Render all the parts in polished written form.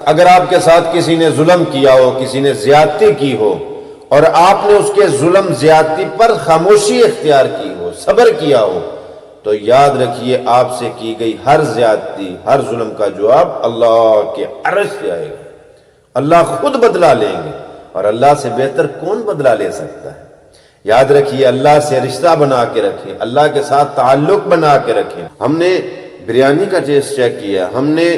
اگر آپ کے ساتھ کسی نے ظلم کیا ہو، کسی نے زیادتی کی ہو، اور آپ نے اس کے ظلم زیادتی پر خاموشی اختیار کی ہو، صبر کیا ہو، تو یاد رکھیے آپ سے کی گئی ہر زیادتی، ہر ظلم کا جواب اللہ کے عرش سے آئے گا۔ اللہ خود بدلہ لیں گے، اور اللہ سے بہتر کون بدلہ لے سکتا ہے؟ یاد رکھیے، اللہ سے رشتہ بنا کے رکھیں، اللہ کے ساتھ تعلق بنا کے رکھیں۔ ہم نے بریانی کا ٹیسٹ چیک کیا، ہم نے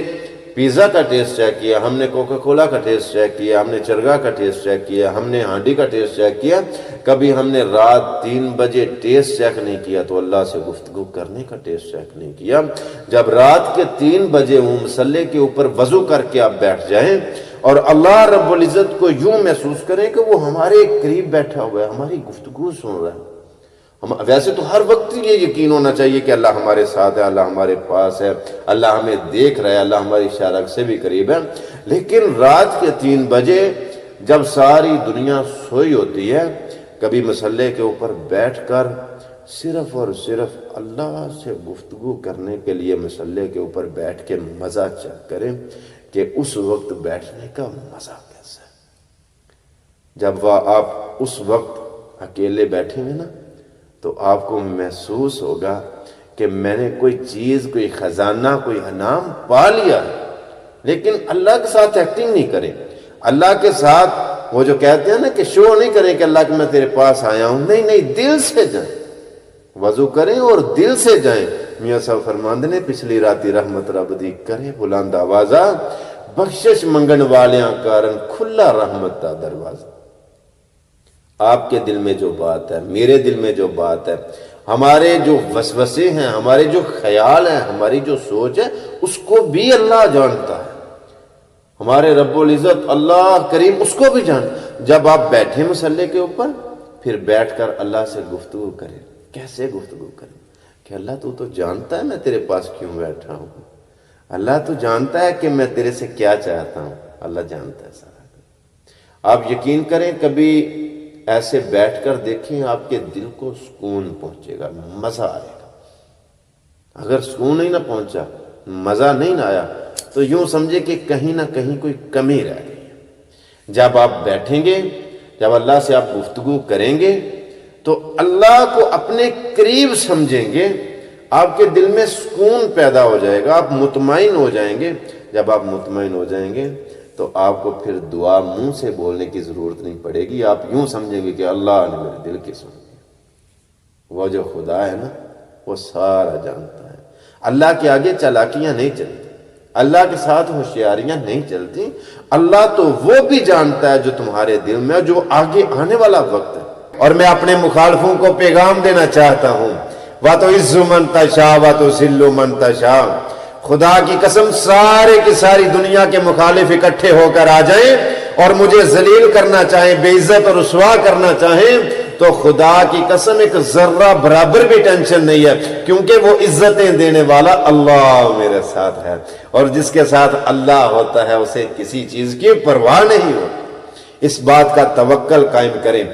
پیزا کا ٹیسٹ چیک کیا، ہم نے کوکا کولا کا ٹیسٹ چیک کیا، ہم نے چرگا کا ٹیسٹ چیک کیا، ہم نے ہانڈی کا ٹیسٹ چیک کیا، کبھی ہم نے رات 3 بجے ٹیسٹ چیک نہیں کیا تو اللہ سے گفتگو کرنے کا ٹیسٹ چیک نہیں کیا۔ جب رات کے 3 بجے مصلی کے اوپر وضو کر کے آپ بیٹھ جائیں اور اللہ رب العزت کو یوں محسوس کریں کہ وہ ہمارے قریب بیٹھا ہوا ہے، ہماری گفتگو سن رہا ہے۔ ویسے تو ہر وقت یہ یقین ہونا چاہیے کہ اللہ ہمارے ساتھ ہے، اللہ ہمارے پاس ہے، اللہ ہمیں دیکھ رہا ہے، اللہ ہماری شارک سے بھی قریب ہے، لیکن رات کے 3 بجے جب ساری دنیا سوئی ہوتی ہے، کبھی مصلی کے اوپر بیٹھ کر صرف اور صرف اللہ سے گفتگو کرنے کے لیے مصلی کے اوپر بیٹھ کے مزہ چیک کریں کہ اس وقت بیٹھنے کا مزہ کیسا ہے۔ جب آپ اس وقت اکیلے بیٹھیں گے نا تو آپ کو محسوس ہوگا کہ میں نے کوئی چیز، کوئی خزانہ، کوئی انعام پا لیا ہے، لیکن اللہ کے ساتھ ایکٹنگ نہیں کریں۔ اللہ کے ساتھ وہ جو کہتے ہیں نا کہ شو نہیں کریں کہ اللہ کہ میں تیرے پاس آیا ہوں، نہیں، دل سے جائیں، وضو کریں اور دل سے جائیں۔ میاں صاحب فرماندے نے پچھلی راتی رحمت رب دی کرے بلند آوازہ، بخشش منگن والیاں کارن کھلا رحمت دا دروازہ۔ آپ کے دل میں جو بات ہے، میرے دل میں جو بات ہے، ہمارے جو وسوسے ہیں، ہمارے جو خیال ہیں، ہماری جو سوچ ہے، اس کو بھی اللہ جانتا ہے۔ ہمارے رب العزت اللہ کریم اس کو بھی جانتا۔ جب آپ بیٹھیں مصلی کے اوپر، پھر بیٹھ کر اللہ سے گفتگو کریں۔ کیسے گفتگو کریں؟ کہ اللہ تو جانتا ہے میں تیرے پاس کیوں بیٹھا ہوں، اللہ تو جانتا ہے کہ میں تیرے سے کیا چاہتا ہوں، اللہ جانتا ہے سارا۔ آپ یقین کریں، کبھی ایسے بیٹھ کر دیکھیں، آپ کے دل کو سکون پہنچے گا، مزہ آئے گا۔ اگر سکون نہیں نہ پہنچا، مزہ نہیں نہ آیا، تو یوں سمجھے کہ کہیں نہ کہیں کوئی کمی رہ گئی ہے۔ جب آپ بیٹھیں گے، جب اللہ سے آپ گفتگو کریں گے تو اللہ کو اپنے قریب سمجھیں گے، آپ کے دل میں سکون پیدا ہو جائے گا، آپ مطمئن ہو جائیں گے۔ جب آپ مطمئن ہو جائیں گے تو آپ کو پھر دعا منہ سے بولنے کی ضرورت نہیں پڑے گی، آپ یوں سمجھیں گے کہ اللہ نے میرے دل کی سن لی۔ وہ جو خدا ہے نا، وہ سارا جانتا ہے۔ اللہ کے آگے چالاکیاں نہیں چلتی، اللہ کے ساتھ ہوشیاریاں نہیں چلتی۔ اللہ تو وہ بھی جانتا ہے جو تمہارے دل میں، جو آگے آنے والا وقت ہے۔ اور میں اپنے مخالفوں کو پیغام دینا چاہتا ہوں، وَتُعِزُّ مَن تَشَاءُ وَتُذِلُّ مَن تَشَاءُ۔ خدا کی قسم سارے کی ساری دنیا کے مخالف اکٹھے ہو کر آ جائیں اور مجھے ذلیل کرنا چاہیں، بے عزت اور رسوا کرنا چاہیں، تو خدا کی قسم ایک ذرہ برابر بھی ٹینشن نہیں ہے، کیونکہ وہ عزتیں دینے والا اللہ میرے ساتھ ہے، اور جس کے ساتھ اللہ ہوتا ہے اسے کسی چیز کی پرواہ نہیں ہوتی۔ اس بات کا توکل قائم کریں۔